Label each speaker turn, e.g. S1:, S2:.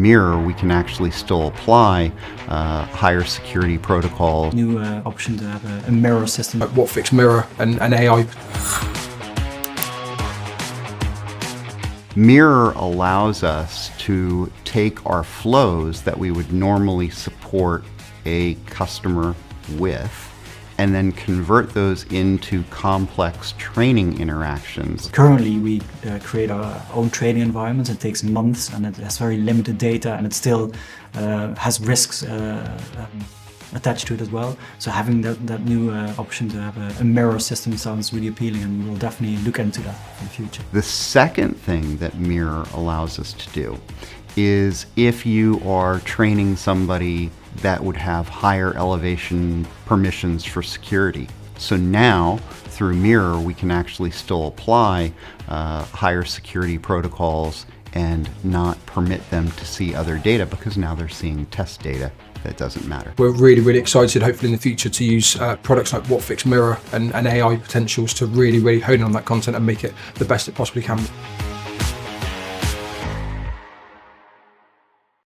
S1: Mirror, we can actually still apply higher security protocols.
S2: New option to have a mirror system.
S3: Like Whatfix Mirror and AI.
S1: Mirror allows us to take our flows that we would normally support a customer with and then convert those into complex training interactions.
S2: Currently, we create our own training environments. It takes months and it has very limited data, and it still has risks attached to it as well. So having that new option to have a mirror system sounds really appealing, and we'll definitely look into that in the future.
S1: The second thing that Mirror allows us to do is if you are training somebody that would have higher elevation permissions for security. So now, through Mirror, we can actually still apply higher security protocols and not permit them to see other data, because now they're seeing test data that doesn't matter.
S3: We're really excited, hopefully in the future, to use products like Whatfix Mirror and AI potentials to really hone in on that content and make it the best it possibly can be.